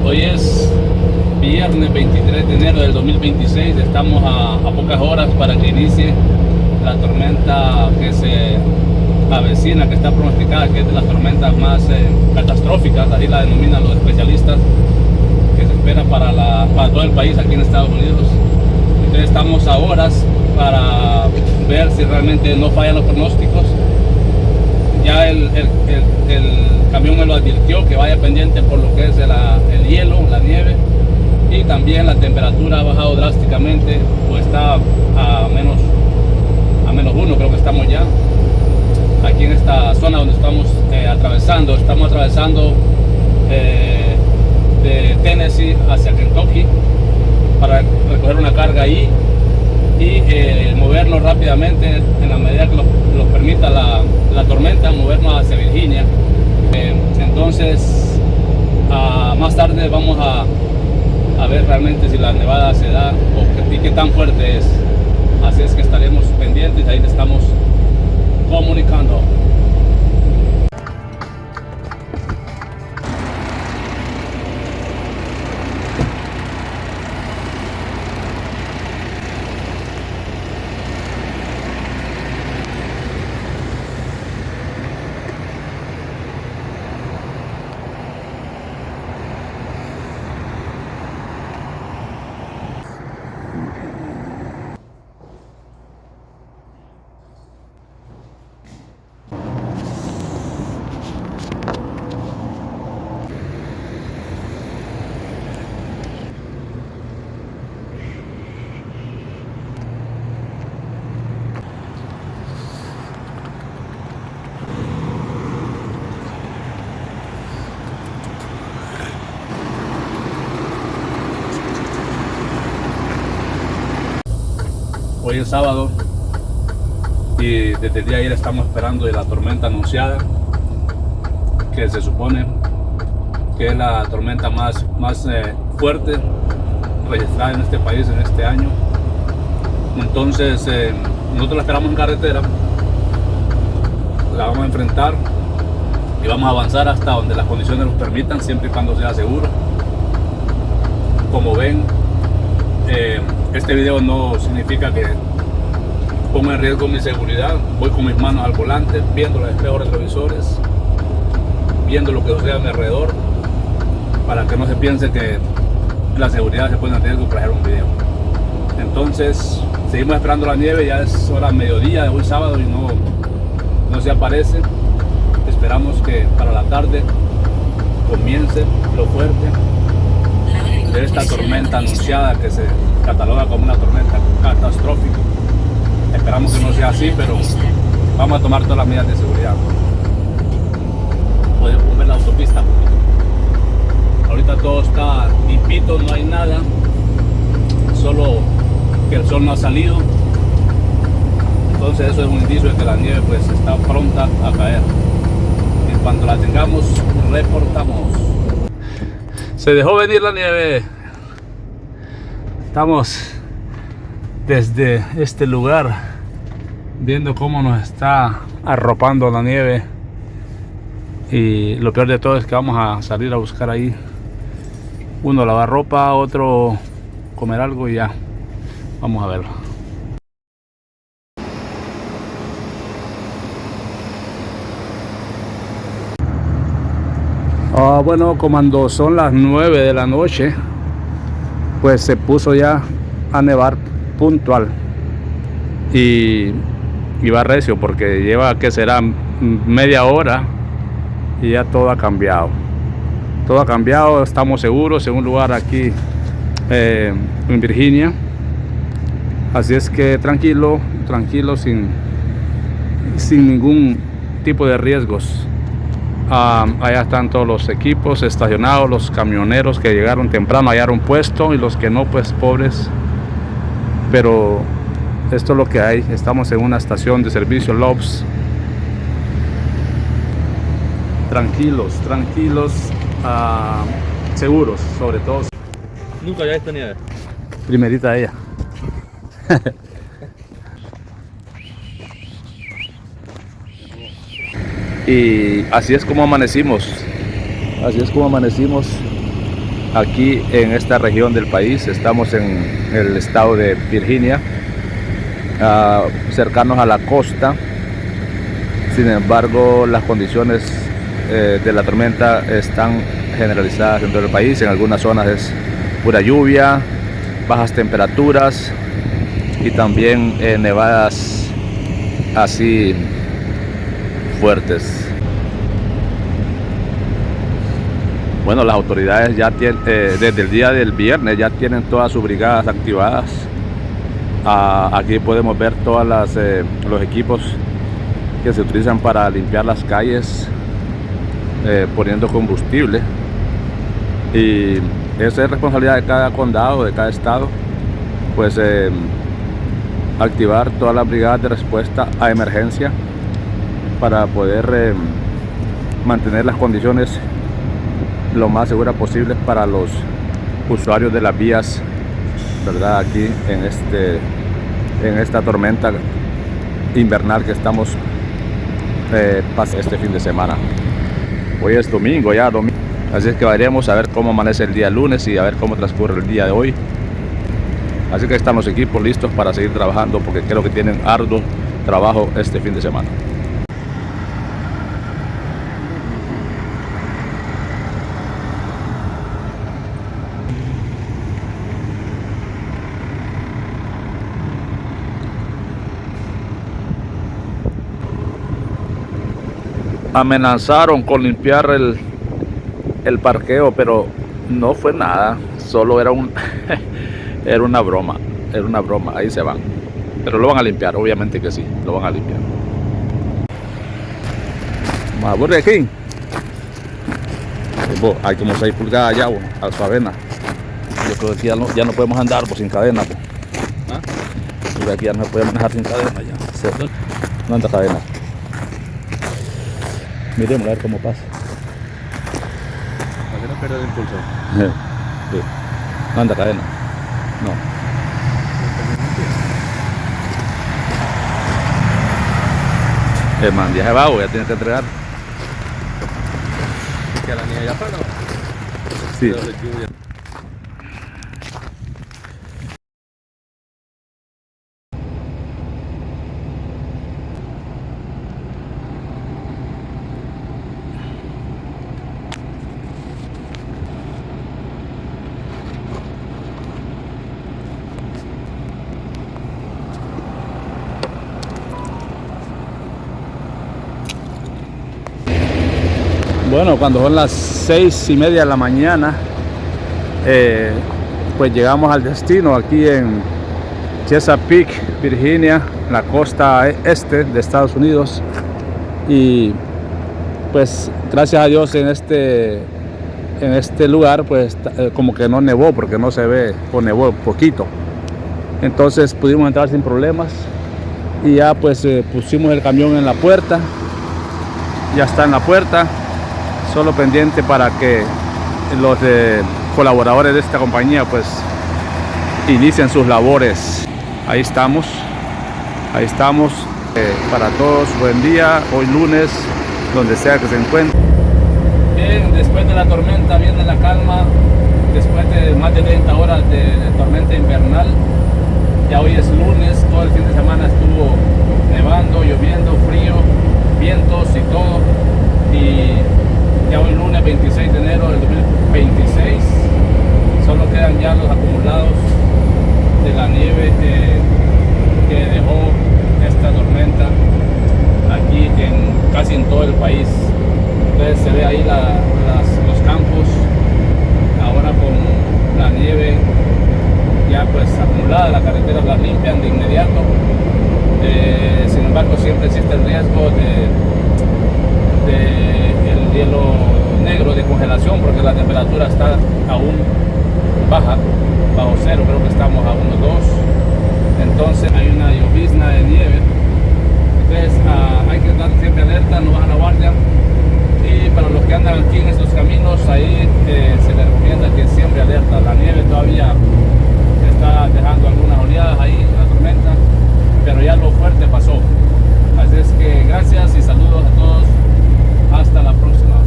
Hoy es viernes 23 de enero del 2026. Estamos a pocas horas para que inicie la tormenta que se avecina, que está pronosticada, que es de las tormentas más catastróficas, así la denominan los especialistas, que se espera para todo el país aquí en Estados Unidos. Entonces estamos a horas para ver si realmente no fallan los pronósticos. Ya el camión me lo advirtió que vaya pendiente por lo que es el hielo, la nieve, y también la temperatura ha bajado drásticamente, pues está a menos 1, creo que estamos ya aquí en esta zona donde estamos atravesando. Estamos atravesando de Tennessee hacia Kentucky para recoger una carga ahí y movernos rápidamente en la medida que lo permita la tormenta, movernos hacia Virginia. Entonces más tarde vamos a ver realmente si la nevada se da y qué tan fuerte es. Así es que estaremos pendientes, ahí te estamos comunicando. Hoy es sábado y desde el día de ayer estamos esperando de la tormenta anunciada, que se supone que es la tormenta más fuerte registrada en este país en este año. Entonces nosotros la esperamos en carretera, la vamos a enfrentar y vamos a avanzar hasta donde las condiciones nos permitan, siempre y cuando sea seguro. Como ven, este video no significa que ponga en riesgo mi seguridad. Voy con mis manos al volante, viendo los espejos retrovisores, viendo lo que sucede a mi alrededor, para que no se piense que la seguridad se pone en riesgo para hacer un video. Entonces seguimos esperando la nieve, ya es hora mediodía de hoy sábado y no se aparece. Esperamos que para la tarde comience lo fuerte de esta tormenta anunciada, que se cataloga como una tormenta catastrófica. Esperamos que no sea así, pero vamos a tomar todas las medidas de seguridad. Podemos ver la autopista. Ahorita todo está limpito, no hay nada, solo que el sol no ha salido. Entonces eso es un indicio de que la nieve pues está pronta a caer. En cuanto la tengamos, reportamos. Se dejó venir la nieve. Estamos desde este lugar viendo cómo nos está arropando la nieve, y lo peor de todo es que vamos a salir a buscar ahí, uno lavar ropa, otro comer algo y ya vamos a verlo. Bueno, cuando son las 9 de la noche, pues se puso ya a nevar puntual y va recio, porque lleva, que será, media hora y ya todo ha cambiado. Todo ha cambiado, estamos seguros en un lugar aquí en Virginia. Así es que tranquilo, sin ningún tipo de riesgos. Allá están todos los equipos estacionados, los camioneros que llegaron temprano hallaron puesto, y los que no, pues pobres. Pero esto es lo que hay. Estamos en una estación de servicio Love's. Tranquilos, seguros, sobre todo. Nunca había visto nieve. Primerita ella. Y así es como amanecimos. aquí en esta región del país. Estamos en el estado de Virginia, cercanos a la costa. Sin embargo, las condiciones de la tormenta están generalizadas dentro del país. En algunas zonas es pura lluvia, bajas temperaturas y también nevadas así fuertes. Bueno, las autoridades ya tienen, desde el día del viernes ya tienen todas sus brigadas activadas. Aquí podemos ver todos los equipos que se utilizan para limpiar las calles, poniendo combustible, y esa es responsabilidad de cada condado, de cada estado, pues activar todas las brigadas de respuesta a emergencia para poder mantener las condiciones lo más seguras posibles para los usuarios de las vías, ¿verdad? Aquí en esta tormenta invernal que estamos pasando este fin de semana. Hoy es domingo, así es que veremos a ver cómo amanece el día lunes y a ver cómo transcurre el día de hoy. Así que están los equipos listos para seguir trabajando, porque creo que tienen arduo trabajo este fin de semana. Amenazaron con limpiar el parqueo, pero no fue nada, solo era era una broma, ahí se van. Pero lo van a limpiar, obviamente que sí, lo van a limpiar. Más aquí. Hay como 6 pulgadas ya, a su avena. Yo creo que ya no podemos andar sin cadena. Yo creo que ya no podemos manejar sin cadena ya. No anda cadena. Miremos a ver cómo pasa. Para que no pierda el impulso. Sí. No anda cadena. No. El man ya se va, ya tiene que entregar. Que la niña ya fue, ¿no? Sí. Bueno, cuando son las 6:30 de la mañana, pues llegamos al destino aquí en Chesapeake, Virginia, la costa este de Estados Unidos. Y pues gracias a Dios en este lugar pues como que no nevó, porque no se ve, o nevó poquito. Entonces pudimos entrar sin problemas y ya pues pusimos el camión en la puerta. Ya está en la puerta, solo pendiente para que los colaboradores de esta compañía pues inicien sus labores. Ahí estamos. Para todos, buen día, hoy lunes, donde sea que se encuentren. Bien, después de la tormenta viene la calma, después de más de 30 horas de tormenta invernal. Ya hoy es lunes, todo el fin de semana estuvo nevando, lloviendo, frío, vientos y todo. Y ya hoy lunes 26 de enero del 2026, solo quedan ya los acumulados de la nieve que dejó esta tormenta aquí casi en todo el país. Entonces se ve ahí los campos ahora con la nieve ya pues acumulada. Las carreteras las limpian de inmediato. Sin embargo, siempre existe el riesgo de el hielo negro, de congelación, porque la temperatura está aún bajo cero, creo que estamos a 1,2. Entonces hay una llovizna de nieve. Entonces hay que estar siempre alerta, no bajar la guardia. Y para los que andan aquí en estos caminos, ahí se les recomienda que siempre alerta. La nieve todavía está dejando algunas oleadas ahí, la tormenta, pero ya lo fuerte pasó. Así es que gracias y saludos a todos. Hasta la próxima.